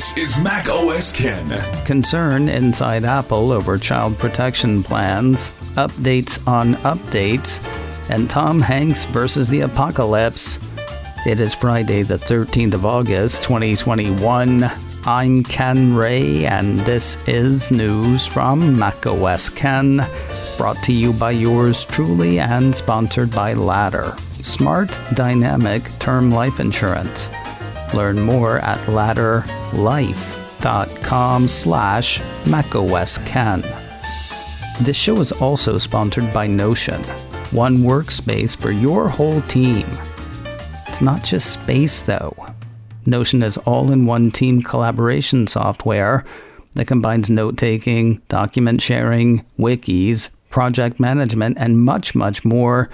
This is macOS Ken. Concern inside Apple over child protection plans, updates on updates, and Tom Hanks versus the apocalypse. It is Friday, the 13th of August, 2021. I'm Ken Ray, and this is news from macOS Ken, brought to you by yours truly and sponsored by Ladder, smart, dynamic term life insurance. Learn more at ladderlife.com/macOSKen. This show is also sponsored by Notion, one workspace for your whole team. It's not just space, though. Notion is all-in-one team collaboration software that combines note-taking, document sharing, wikis, project management, and much, much more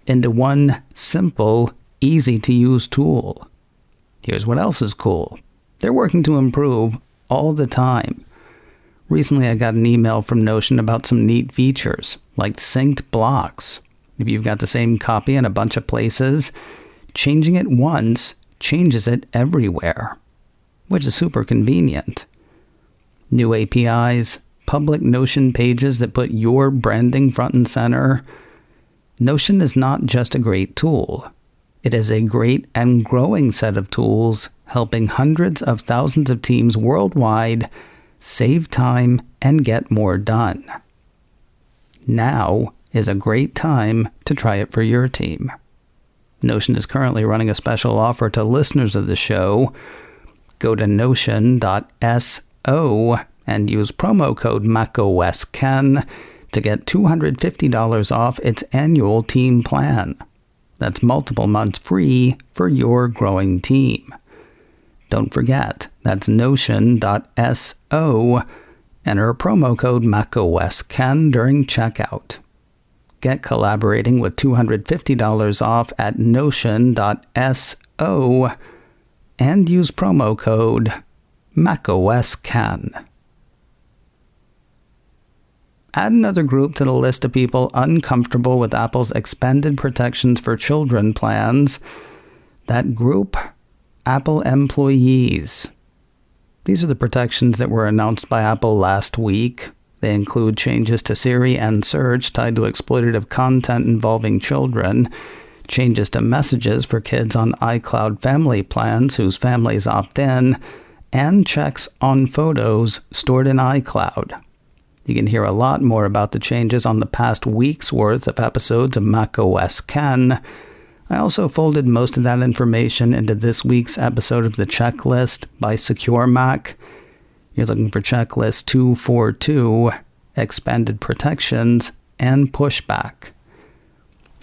into one simple, easy-to-use tool. Here's what else is cool. They're working to improve all the time. Recently, I got an email from Notion about some neat features, like synced blocks. If you've got the same copy in a bunch of places, changing it once changes it everywhere, which is super convenient. New APIs, public Notion pages that put your branding front and center. Notion is not just a great tool. It is a great and growing set of tools helping hundreds of thousands of teams worldwide save time and get more done. Now is a great time to try it for your team. Notion is currently running a special offer to listeners of the show. Go to notion.so and use promo code macOSKen to get $250 off its annual team plan. That's multiple months free for your growing team. Don't forget, that's notion.so. Enter promo code macOSKen during checkout. Get collaborating with $250 off at notion.so and use promo code macOSKen. Add another group to the list of people uncomfortable with Apple's expanded protections for children plans. That group, Apple employees. These are the protections that were announced by Apple last week. They include changes to Siri and Search tied to exploitative content involving children, changes to messages for kids on iCloud family plans whose families opt in, and checks on photos stored in iCloud. You can hear a lot more about the changes on the past week's worth of episodes of macOS Ken. I also folded most of that information into this week's episode of the Checklist by Secure Mac. You're looking for Checklist 242, Expanded Protections, and Pushback.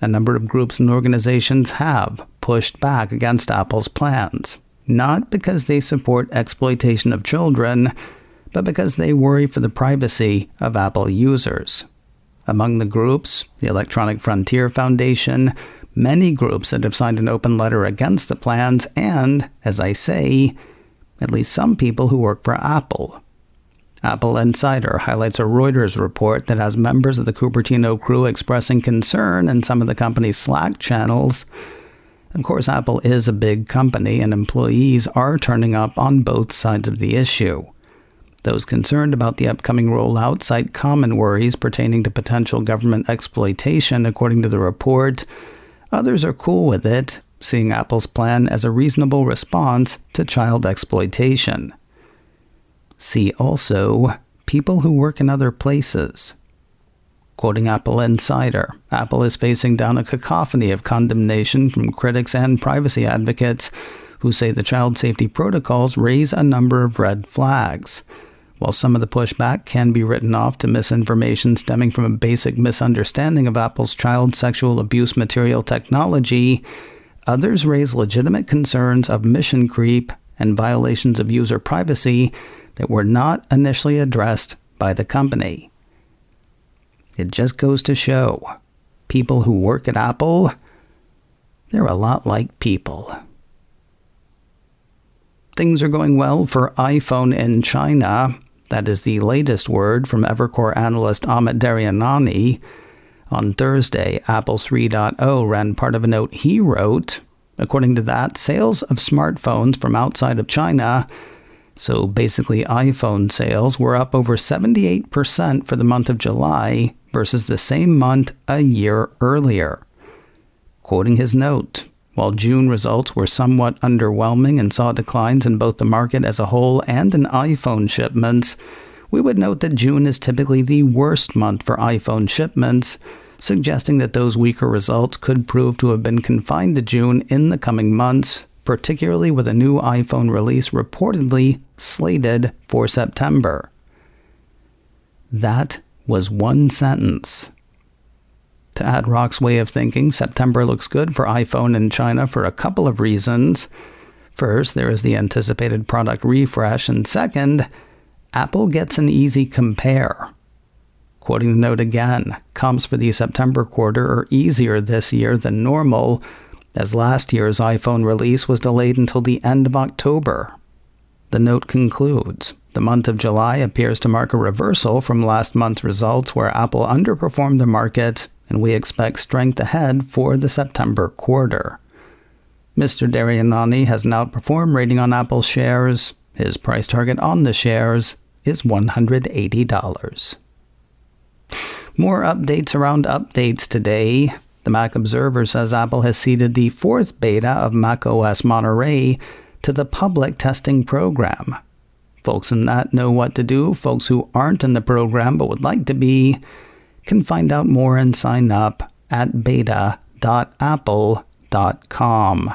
A number of groups and organizations have pushed back against Apple's plans, not because they support exploitation of children, but because they worry for the privacy of Apple users. Among the groups, the Electronic Frontier Foundation, many groups that have signed an open letter against the plans, and, as I say, at least some people who work for Apple. Apple Insider highlights a Reuters report that has members of the Cupertino crew expressing concern in some of the company's Slack channels. Of course, Apple is a big company, and employees are turning up on both sides of the issue. Those concerned about the upcoming rollout cite common worries pertaining to potential government exploitation, according to the report. Others are cool with it, seeing Apple's plan as a reasonable response to child exploitation. See also, people who work in other places. Quoting Apple Insider, Apple is facing down a cacophony of condemnation from critics and privacy advocates who say the child safety protocols raise a number of red flags. While some of the pushback can be written off to misinformation stemming from a basic misunderstanding of Apple's child sexual abuse material technology, others raise legitimate concerns of mission creep and violations of user privacy that were not initially addressed by the company. It just goes to show, people who work at Apple, they're a lot like people. Things are going well for iPhone in China. That is the latest word from Evercore analyst Daryanani. On Thursday, Apple 3.0 ran part of a note he wrote. According to that, sales of smartphones from outside of China So basically, iPhone sales were up over 78% for the month of July versus the same month a year earlier. Quoting his note, while June results were somewhat underwhelming and saw declines in both the market as a whole and in iPhone shipments, we would note that June is typically the worst month for iPhone shipments, suggesting that those weaker results could prove to have been confined to June in the coming months, particularly with a new iPhone release reportedly slated for September. That was one sentence. To add Rock's way of thinking, September looks good for iPhone in China for a couple of reasons. First, there is the anticipated product refresh, and second, Apple gets an easy compare. Quoting the note again, comps for the September quarter are easier this year than normal, as last year's iPhone release was delayed until the end of October. The note concludes, the month of July appears to mark a reversal from last month's results where Apple underperformed the market, and we expect strength ahead for the September quarter. Mr. Daryanani has an outperform rating on Apple shares. His price target on the shares is $180. More updates around updates today. The Mac Observer says Apple has seeded the 4th beta of macOS Monterey to the public testing program. Folks in that know what to do. Folks who aren't in the program but would like to be can find out more and sign up at beta.apple.com.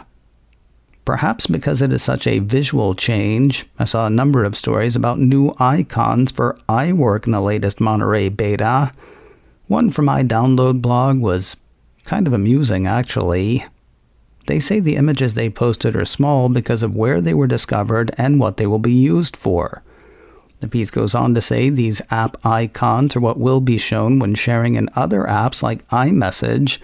Perhaps because it is such a visual change, I saw a number of stories about new icons for iWork in the latest Monterey beta. One from my download blog was kind of amusing, actually. They say the images they posted are small because of where they were discovered and what they will be used for. The piece goes on to say these app icons are what will be shown when sharing in other apps like iMessage.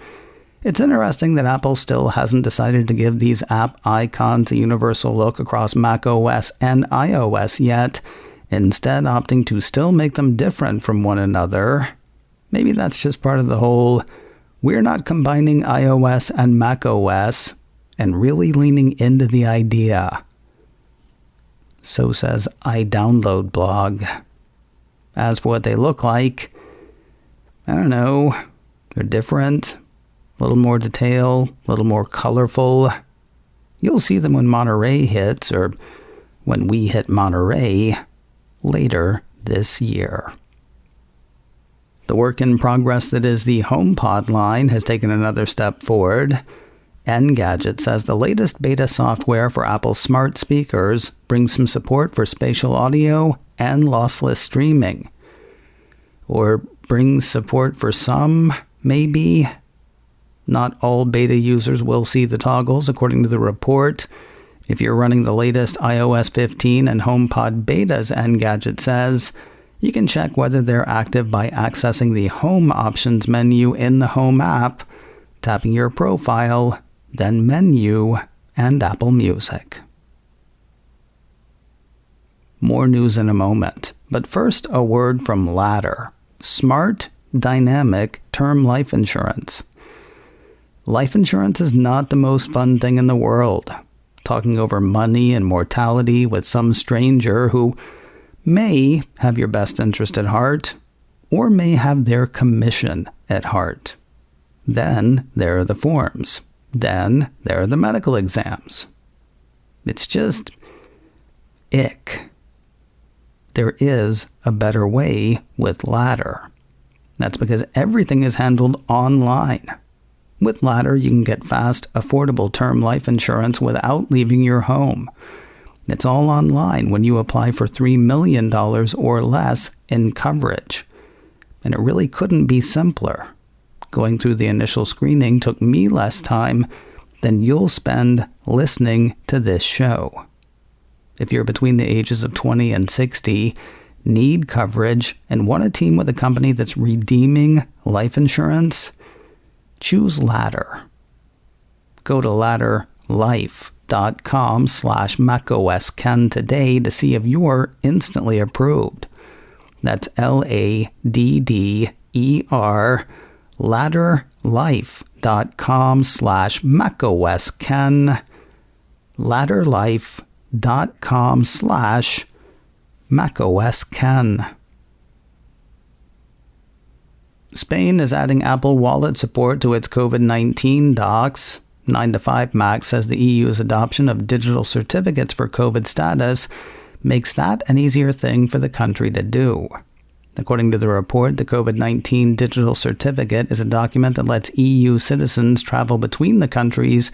It's interesting that Apple still hasn't decided to give these app icons a universal look across macOS and iOS yet, instead opting to still make them different from one another. Maybe that's just part of the whole, we're not combining iOS and macOS, and really leaning into the idea. So says iDownload blog. As for what they look like, I don't know, they're different. A little more detail, a little more colorful. You'll see them when Monterey hits, or when we hit Monterey, later this year. The work in progress that is the HomePod line has taken another step forward. Engadget says the latest beta software for Apple's smart speakers brings some support for spatial audio and lossless streaming. Or brings support for some, maybe. Not all beta users will see the toggles, according to the report. If you're running the latest iOS 15 and HomePod betas, Engadget says, you can check whether they're active by accessing the Home Options menu in the Home app, tapping your profile, then Menu, and Apple Music. More news in a moment, but first a word from Ladder. Smart, dynamic term life insurance. Life insurance is not the most fun thing in the world. Talking over money and mortality with some stranger who may have your best interest at heart, or may have their commission at heart. Then there are the forms. Then there are the medical exams. It's just ick. There is a better way with Ladder. That's because everything is handled online. With Ladder, you can get fast, affordable term life insurance without leaving your home. It's all online when you apply for $3 million or less in coverage. And it really couldn't be simpler. Going through the initial screening took me less time than you'll spend listening to this show. If you're between the ages of 20 and 60, need coverage, and want a team with a company that's redeeming life insurance, choose Ladder. Go to ladderlife.com/macOSKen today to see if you're instantly approved. That's LADDER, ladderlife.com/macOSKen, ladderlife.com/ macOS can. Spain is adding Apple Wallet support to its COVID-19 docs. 9to5Mac says the EU's adoption of digital certificates for COVID status makes that an easier thing for the country to do. According to the report, the COVID-19 digital certificate is a document that lets EU citizens travel between the countries,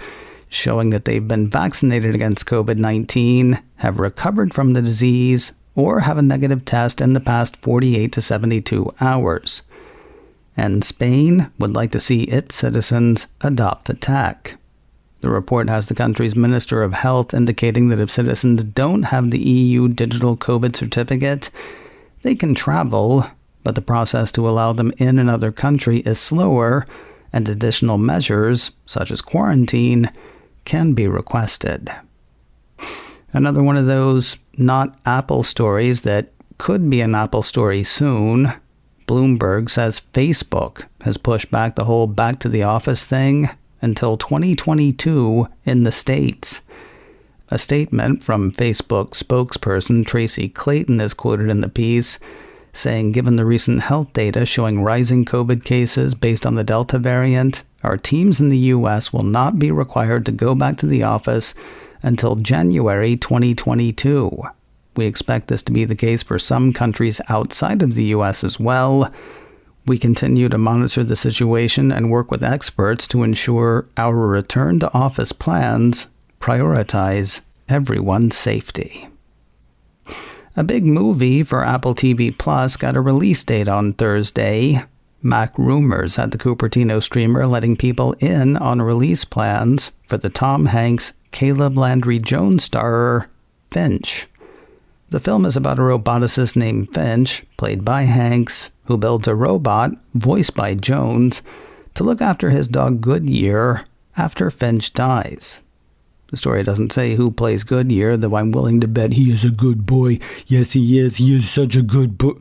showing that they've been vaccinated against COVID-19, have recovered from the disease, or have a negative test in the past 48 to 72 hours. And Spain would like to see its citizens adopt the tech. The report has the country's Minister of Health indicating that if citizens don't have the EU digital COVID certificate, they can travel, but the process to allow them in another country is slower, and additional measures, such as quarantine, can be requested. Another one of those not Apple stories that could be an Apple story soon. Bloomberg says Facebook has pushed back the whole back to the office thing until 2022 in the States. A statement from Facebook spokesperson Tracy Clayton is quoted in the piece, saying, "Given the recent health data showing rising COVID cases based on the Delta variant, our teams in the U.S. will not be required to go back to the office until January 2022. We expect this to be the case for some countries outside of the U.S. as well. We continue to monitor the situation and work with experts to ensure our return to office plans prioritize everyone's safety." A big movie for Apple TV Plus got a release date on Thursday. Mac rumors had the Cupertino streamer letting people in on release plans for the Tom Hanks, Caleb Landry Jones starrer, Finch. The film is about a roboticist named Finch, played by Hanks, who builds a robot, voiced by Jones, to look after his dog Goodyear after Finch dies. The story doesn't say who plays Goodyear, though I'm willing to bet he is a good boy. Yes, he is. He is such a good boy.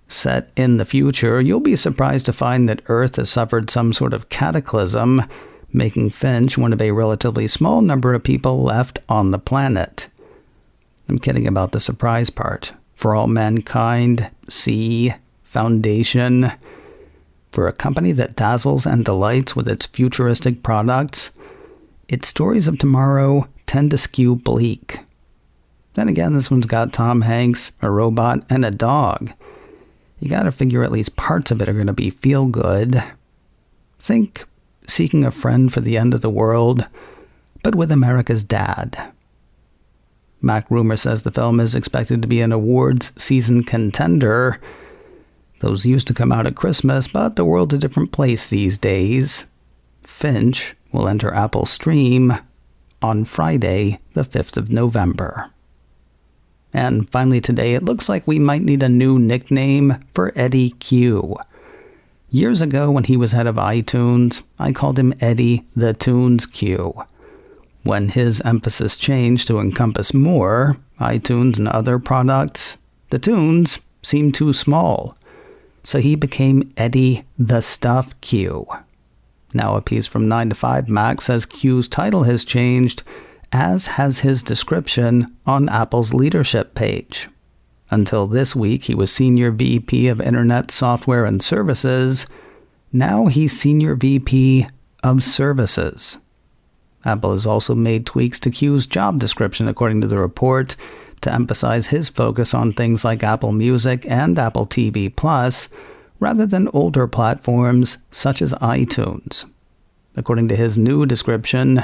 Set in the future, you'll be surprised to find that Earth has suffered some sort of cataclysm, making Finch one of a relatively small number of people left on the planet. I'm kidding about the surprise part. For all mankind, sea, foundation. For a company that dazzles and delights with its futuristic products, its stories of tomorrow tend to skew bleak. Then again, this one's got Tom Hanks, a robot, and a dog. You gotta figure at least parts of it are gonna be feel good. Think Seeking a Friend for the End of the World, but with America's dad. Mac Rumor says the film is expected to be an awards season contender. Those used to come out at Christmas, but the world's a different place these days. Finch will enter Apple Stream on Friday, the 5th of November. And finally today, it looks like we might need a new nickname for Eddy Q. Years ago, when he was head of iTunes, I called him Eddy the Tunes Q. When his emphasis changed to encompass more, iTunes and other products, the tunes seemed too small. So he became Eddy the Stuff Q. Now a piece from 9to5Mac says Q's title has changed, as has his description on Apple's leadership page. Until this week, he was Senior VP of Internet Software and Services. Now he's Senior VP of Services. Apple has also made tweaks to Q's job description, according to the report, to emphasize his focus on things like Apple Music and Apple TV Plus, rather than older platforms such as iTunes. According to his new description,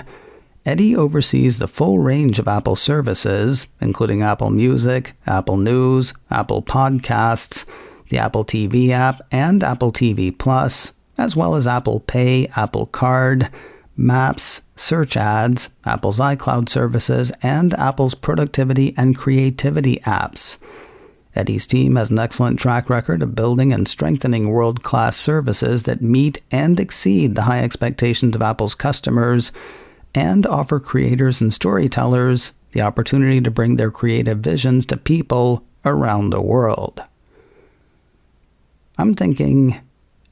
Eddy oversees the full range of Apple services, including Apple Music, Apple News, Apple Podcasts, the Apple TV app, and Apple TV Plus, as well as Apple Pay, Apple Card, Maps, Search Ads, Apple's iCloud services, and Apple's productivity and creativity apps. Eddy's team has an excellent track record of building and strengthening world-class services that meet and exceed the high expectations of Apple's customers and offer creators and storytellers the opportunity to bring their creative visions to people around the world. I'm thinking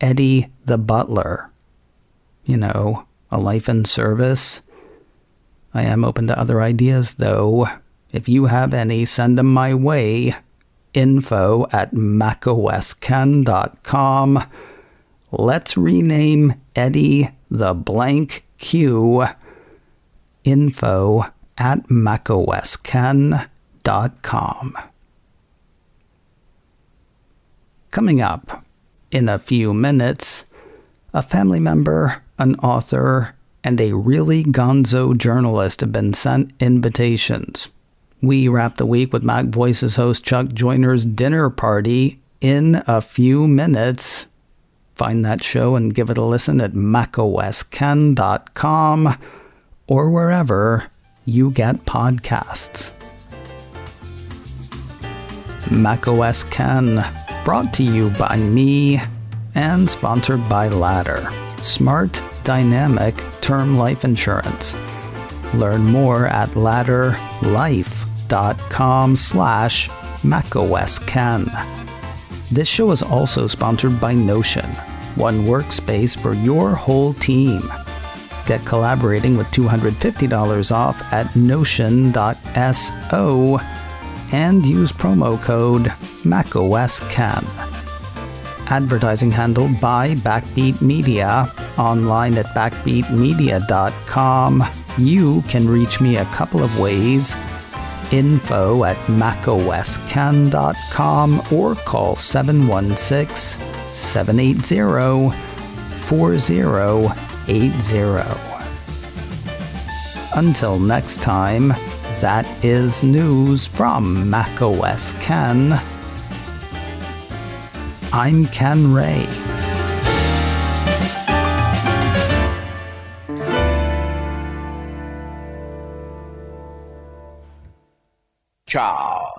Eddy the Butler. You know, a life in service. I am open to other ideas, though. If you have any, send them my way. info@macosken.com. Let's rename Eddy the blank Q. info@macosken.com. Coming up in a few minutes, a family member, an author, and a really gonzo journalist have been sent invitations. We wrap the week with Mac Voices host Chuck Joyner's dinner party in a few minutes. Find that show and give it a listen at macosken.com or wherever you get podcasts. macOS Ken, brought to you by me and sponsored by Ladder, smart, dynamic term life insurance. Learn more at ladderlife.com/macosken. This show is also sponsored by Notion, one workspace for your whole team. Get collaborating with $250 off at notion.so and use promo code macOSken. Advertising handled by Backbeat Media, online at backbeatmedia.com. You can reach me a couple of ways. info@macosken.com or call 716-780-4080. Until next time, that is news from macOS Ken. I'm Ken Ray. Ciao.